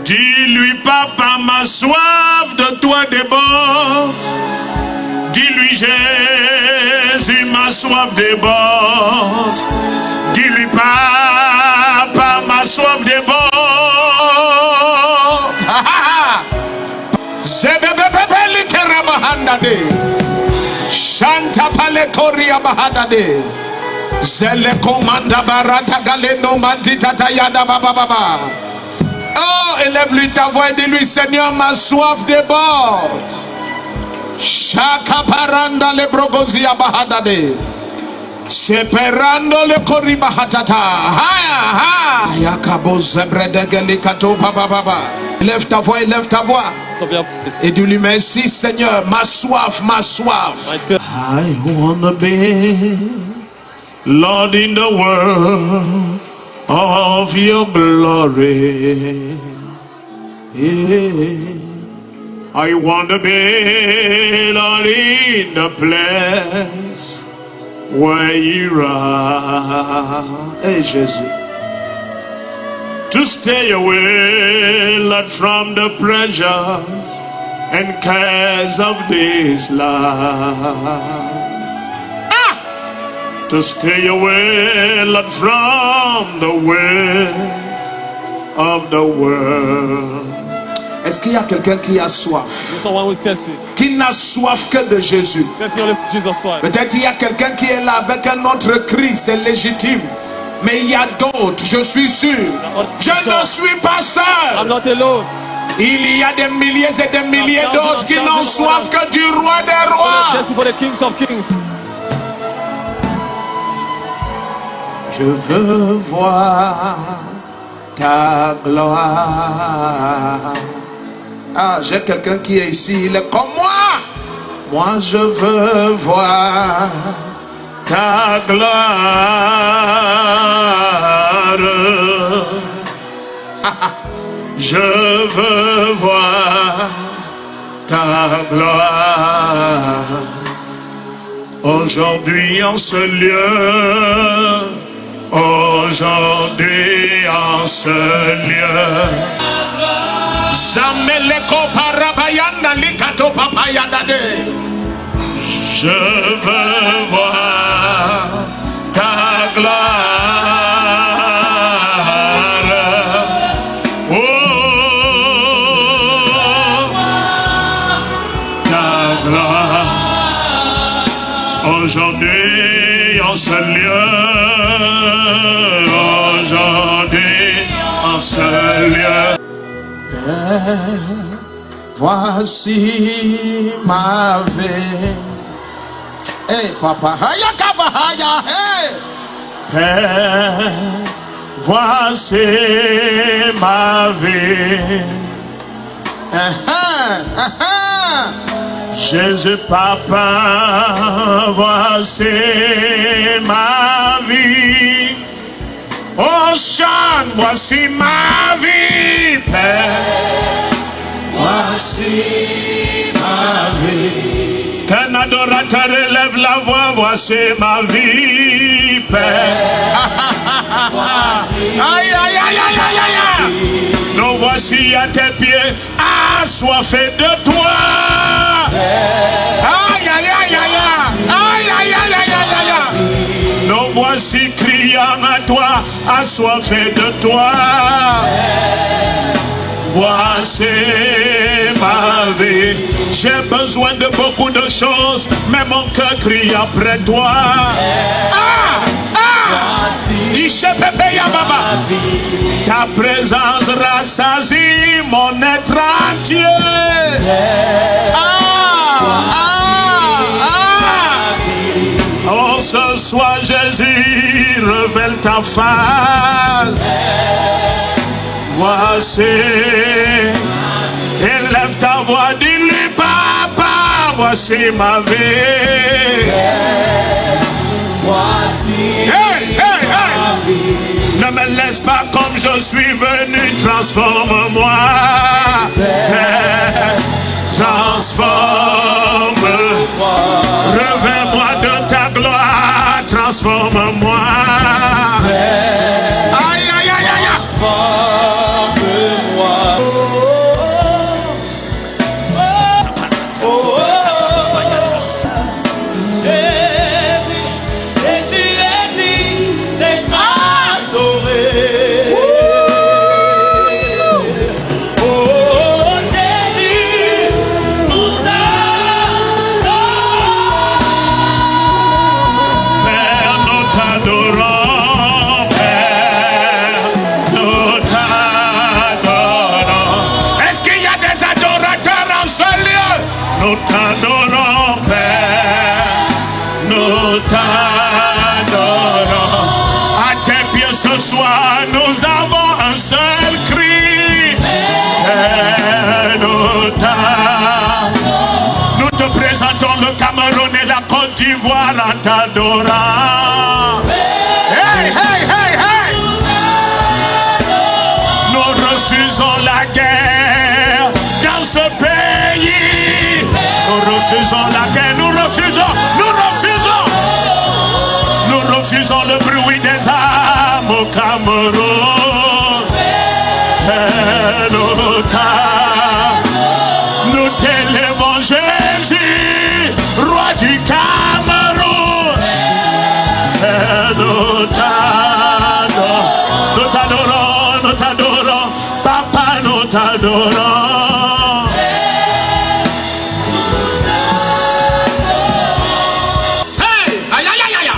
Dis-lui, papa, ma soif de toi déborde. Dis-lui, Jésus, ma soif déborde. Dis-lui, papa, ma soif déborde. Zebebebebeli kerabahandade. Shanta pale koria bahadade. Zele komanda barata galeno mandita tayada baba baba. Oh, élève-lui ta voix et dis-lui, Seigneur, ma soif déborde. Shaka paranda le brogozia bahadade. Seperando le koriba hatata. Haya ha. Yakabo zebrede gelikato baba baba. Lève ta voix, élève ta voix. Et dis-lui merci Seigneur, ma soif, ma soif. I wanna be Lord in the world of your glory. Yeah. I wanna be Lord in the place where you are. Hey Jésus. To stay away, Lord, from the pressures and cares of this life. To stay away, Lord, from the ways of the world. Est-ce qu'il y a quelqu'un qui a soif? Qui n'a soif que de Jésus? Peut-être il y a quelqu'un qui est là avec un autre cri, c'est légitime. Mais il y a d'autres, je suis sûr. Je ne suis pas seul. Il y a des milliers et des milliers d'autres qui n'ont soif que du roi des rois. Je veux voir ta gloire. Ah, j'ai quelqu'un qui est ici, il est comme moi. Moi, je veux voir ta gloire. Je veux voir ta gloire. Aujourd'hui en ce lieu. Aujourd'hui en ce lieu. Zameleko parabayanda likato papayanda de. Je veux voir ta gloire. Oh, ta gloire. Aujourd'hui en ce lieu. Aujourd'hui en ce lieu. Voici ma vie. Hey papa, haya kabahaya, hey. Père, voici ma vie. Jésus papa, voici ma vie. Oh chante, voici ma vie, Père. Voici ma vie. Qu'un adorateur élève la voix, voici ma vie, Père. Aïe, aïe, aïe, aïe, aïe, aïe. Nous voici à tes pieds, assoiffés de toi. Aïe, aïe, aïe, aïe, aïe, aïe, aïe, aïe, aïe, aïe. Nous voici criant à toi, assoiffés de toi. Voici ma vie. J'ai besoin de beaucoup de choses, mais mon cœur crie après toi. Ta présence rassasie mon être entier. Oh, ce soir Jésus, révèle ta face. Voici, élève ta voix, dis-lui papa, voici ma vie. Voici ma vie. Ne me laisse pas comme je suis venu, transforme-moi. Transforme-moi. Revêt-moi de ta gloire, transforme-moi. Aïe, aïe, aïe, aïe. nous t'adorons, Père, nous t'adorons. À tes pieds ce soir, nous avons un seul cri, Père, nous t'adorons. Nous te présentons le Cameroun et la Côte d'Ivoire en t'adorant. Hey, hey, hey, hey! Nous refusons la guerre dans ce pays. Nous refusons la guerre, nous refusons, nous refusons. Nous refusons le bruit des armes au Cameroun. Et nous t'élèvons, Jésus, roi du Cameroun. Et nous t'adorons, nous t'adorons, Papa, nous t'adorons. Hey, aïe, aïe, aïe, aïe.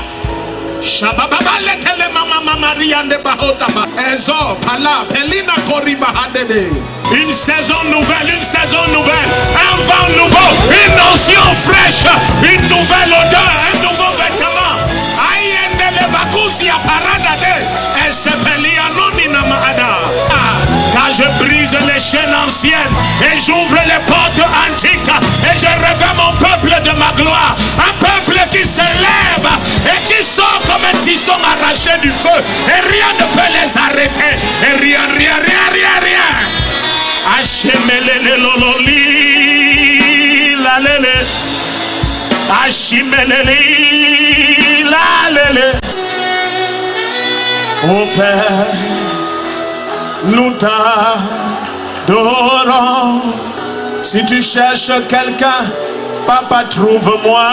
Shabababa, letele mama Maria de Bahotaba. Ezo, Pala, Pelina Koriba Hadede. Une saison nouvelle, un vent nouveau, une notion fraîche, une nouvelle odeur, un nouveau vêtement. Aïende le Bakusia Paradade. Et se Pelia Nonina Mahada. Car je brise les chaînes anciennes et j'ouvre les portes antiques et je revêts mon peuple de ma gloire. Un peuple qui se lève et qui sort comme un tisson arraché du feu et rien ne peut les arrêter. Et rien. Achemelele lololi la lele. Achemelele la lele. Ô Père, nous t'adorons. Si tu cherches quelqu'un, Papa, trouve-moi,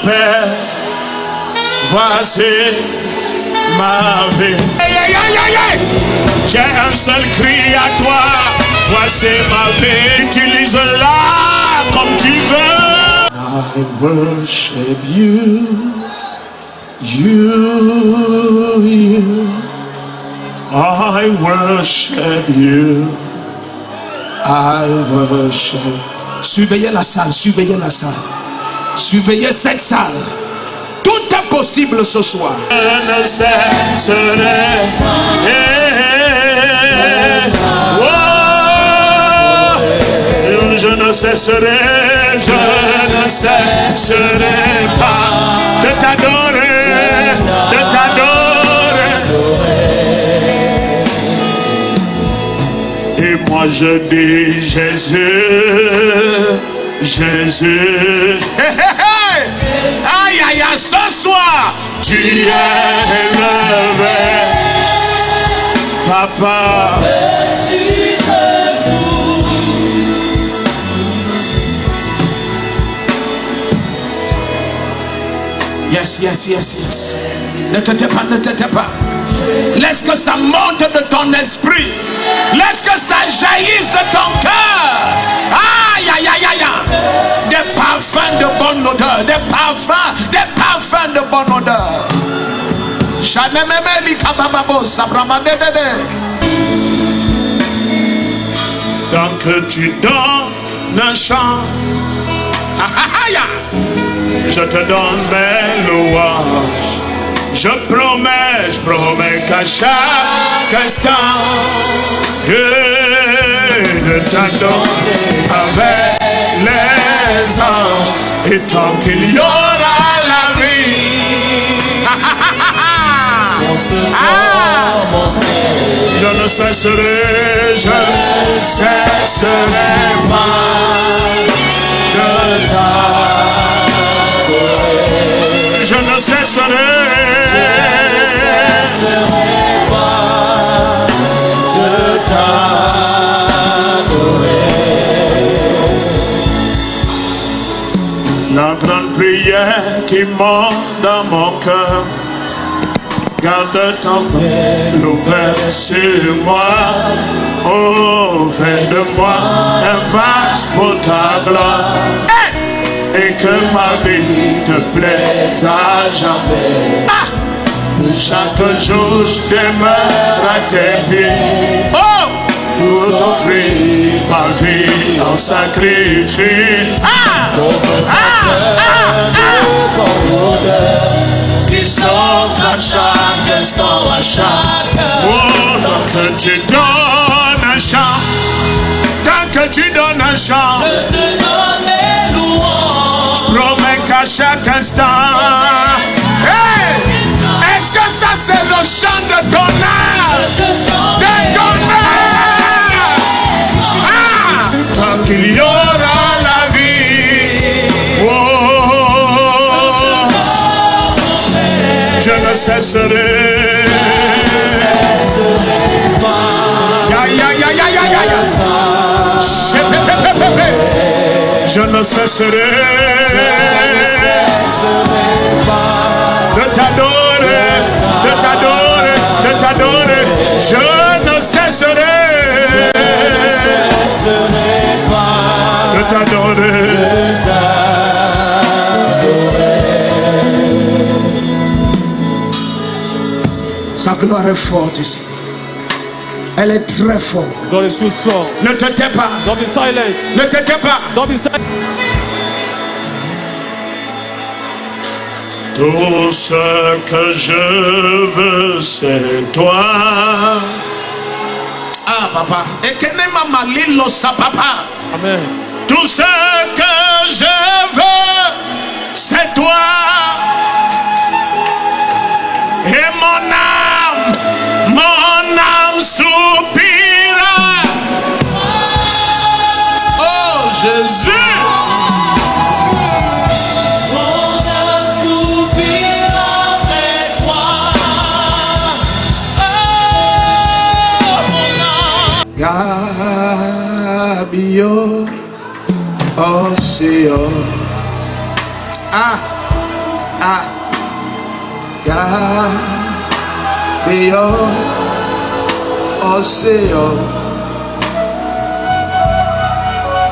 Père. Voici ma vie. J'ai un seul cri à toi. Voici ma vie. Utilise-la comme tu veux. I worship you. I worship you. I worship. Surveillez la salle, surveillez la salle. Surveillez cette salle. Tout est possible ce soir. Je ne cesserai. Je ne cesserai pas de t'adorer, de t'adorer. Et moi je dis Jésus, Jésus. Aïe aïe aïe, ce soir tu es élevé, Papa. Yes. Ne te tais pas, ne te tais pas. Laisse que ça monte de ton esprit. Laisse que ça jaillisse de ton cœur. Aïe, aïe, aïe, aïe. Des parfums de bonne odeur. Des parfums de bonne odeur. Tant que tu donnes un chant, je te donne mes louanges. Je promets qu'à chaque instant, de t'adorer avec les anges. Et tant qu'il y aura la vie, je ne cesserai pas de t'adorer. Je ne cesserai pas de t'adorer. La grande prière qui monte dans mon cœur, garde ton ciel ouvert sur moi. Oh, fais de moi un vase pour ta gloire. Et que ma vie te plaise à jamais. Chaque jour je demeure à tes pieds. Oh, pour t'offrir ma vie en sacrifice. Il s'offre à chaque instant, à chaque heure. Oh, tant que tu donnes un chant, tant que tu donnes un chant, je te donne les louanges. Je promets qu'à chaque instant, hey, est-ce que ça c'est le chant de ton âme? De ton âme. Tant qu'il y aura la vie, oh, je ne cesserai. Je ne cesserai de t'adorer, de t'adorer, de t'adorer. Je ne cesserai de t'adorer. Sa gloire est forte ici. Elle est très forte. God is so strong. Ne te tais pas. Don't be silent. Ne te tais pas. Don't be silent. Tout ce que je veux, c'est toi. Ah, papa. Et que ne m'a malilo sa papa. Amen. Tout ce que je veux, c'est toi. Et mon âme soupira. Oh Jésus. Mon âme soupira après toi. Oh mon âme. Gabio, oh Seigneur. Ah, ah. Gabio, oh Seigneur.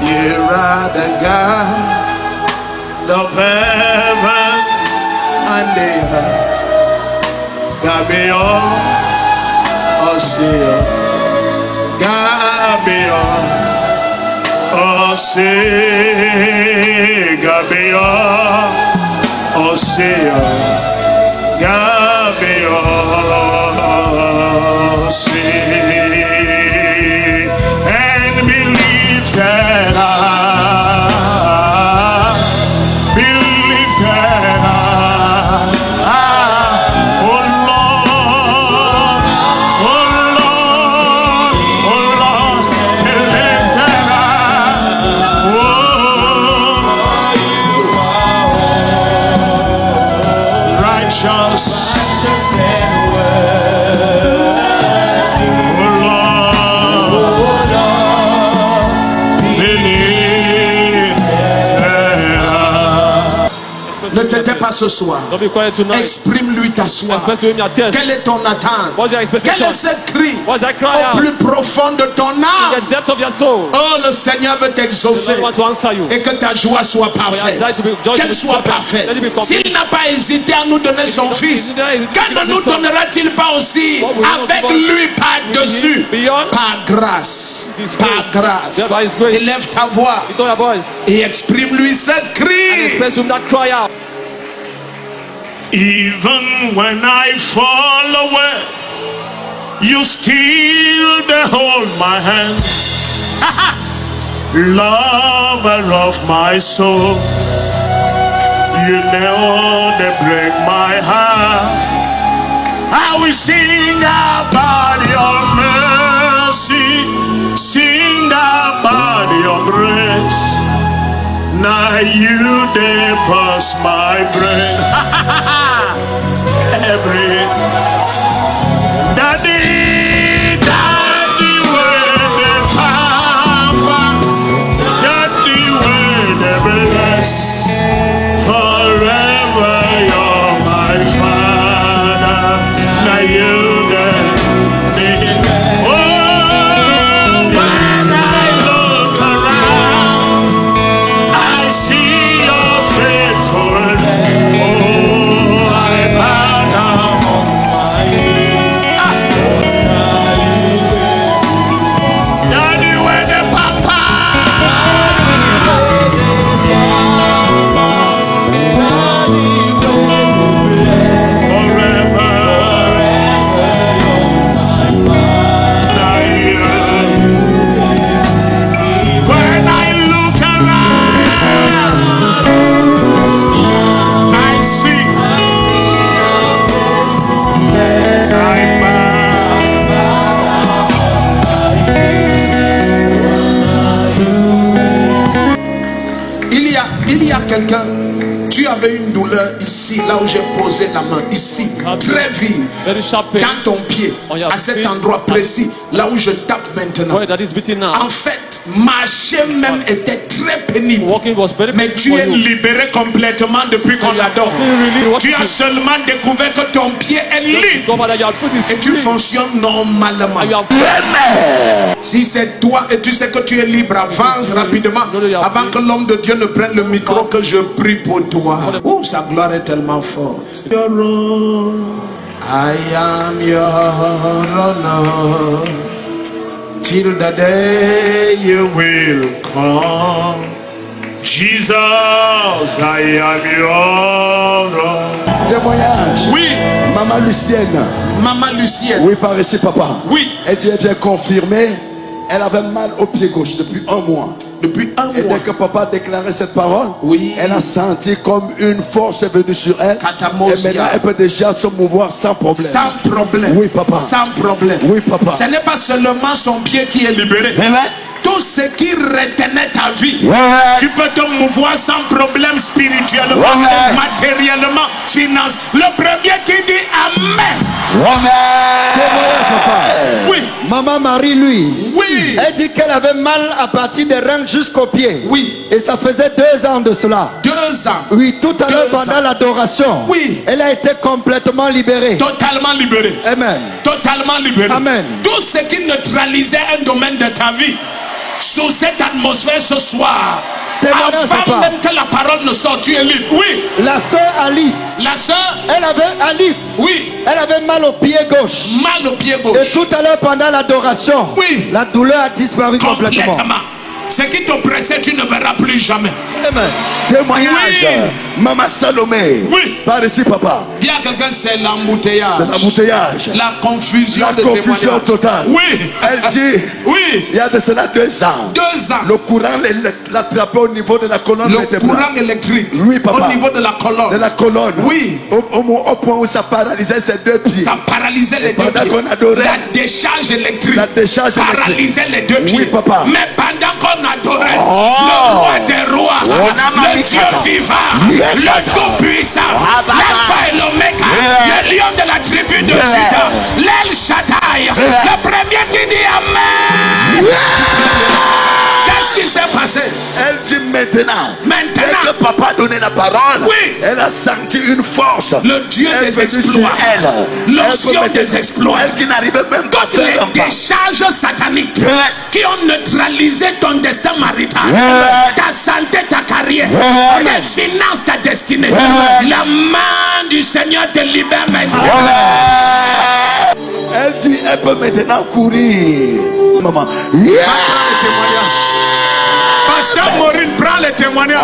You are the God of heaven and the earth. Gabio, oh Seigneur. Gabio, oh Seigneur. Gabio, oh Seigneur. Gabio, oh Seigneur. And believe that Ne t'étais pas ce soir. Exprime-lui ta soif. Quelle est ton attente? Quel est ce cri au plus profond de ton âme? Oh, le Seigneur veut t'exaucer et que ta joie soit parfaite. Qu'elle soit parfaite. S'il n'a pas hésité à nous donner son fils, quand ne nous donnera-t-il pas aussi avec lui par-dessus? Par grâce. Par grâce. Élève ta voix et exprime-lui ce cri. Even when I fall away, you still hold my hand. Lover of my soul, you never break my heart. I will sing about your mercy, sing about your grace. Now you they pass my brain. Every daddy, daddy, where the papa, daddy, where the bless. Forever you're my father. Now you the oh, when I look around, I see your faithfulness. Oh, I bow down on my knees. quelqu'un, tu avais une douleur ici, là où j'ai posé la main, ici, très vive, dans ton pied, à cet endroit précis, là où je tape maintenant. En fait, marcher même était très pénible. Mais tu es libéré complètement depuis qu'on l'adore. Tu as seulement découvert que ton pied est libre et tu fonctionnes normalement. Si c'est toi et tu sais que tu es libre, avance rapidement avant que l'homme de Dieu ne prenne le micro, que je prie pour toi. Oh, sa gloire est tellement forte. I am your honor till the day you will come. Jesus, I am your honor. Témoignage. Oui. Maman Lucienne. Maman Lucienne. Oui, par ici, papa. Oui. Elle dit, elle vient confirmer. Elle avait mal au pied gauche depuis un mois. Depuis un mois. Et dès que papa a déclaré cette parole, oui, elle a senti comme une force est venue sur elle. Katamosia. Et maintenant elle peut déjà se mouvoir sans problème. Sans problème. Oui, papa. Sans problème. Oui, papa. Ce n'est pas seulement son pied qui est libéré. Tout ce qui retenait ta vie, tu peux te mouvoir sans problème spirituellement, matériellement, finance. Le premier qui dit Amen. Oui. Maman Marie-Louise. Oui. Elle dit qu'elle avait mal à partir des reins jusqu'aux pieds. Oui. Et ça faisait 2 ans de cela. 2 ans. Oui, tout à l'heure pendant l'adoration. Oui. Elle a été complètement libérée. Totalement libérée. Amen. Totalement libérée. Amen. Tout ce qui neutralisait un domaine de ta vie, sous cette atmosphère ce soir, avant même que la parole ne sorte, tu es libre. Oui. La sœur Alice. La sœur. Elle avait Alice. Oui. Elle avait mal au pied gauche. Mal au pied gauche. Et tout à l'heure pendant l'adoration. Oui. La douleur a disparu complètement. Ce qui t'oppressait, tu ne verras plus jamais. Amen. Témoignage. Oui. Maman Salomé. Oui. Par ici, papa. Dis à quelqu'un, c'est l'embouteillage. C'est l'embouteillage. La confusion. La confusion totale. Oui. Elle dit. Oui. Il y a de cela 2 ans. 2 ans. Le courant l'attrapait au niveau de la colonne. Le courant électrique. Oui, papa. Au niveau de la colonne. De la colonne. Oui. Au point où ça paralysait ses 2 pieds. Ça paralysait les 2 pieds. Qu'on adorait. La décharge électrique. La décharge paralysait les 2 pieds. Oui, papa. Mais pendant qu'on adorait le roi des rois, le Dieu vivant, le tout-puissant, l'alpha et l'oméga, le lion de la tribu de Juda, l'El Shaddai, le premier qui dit Amen. Qu'est-ce qui s'est passé? Elle dit maintenant. Dès que papa a donné la parole, oui, elle a senti une force. Le Dieu des exploits. L'onction des exploits. Elle qui n'arrivait même pas à faire les décharges sataniques qui ont neutralisé ton destin marital, ta santé, ta carrière, tes finances, ta destinée. La main du Seigneur te libère maintenant. Elle dit, elle peut maintenant courir. Maman. Pasteur Maureen, prends les témoignages.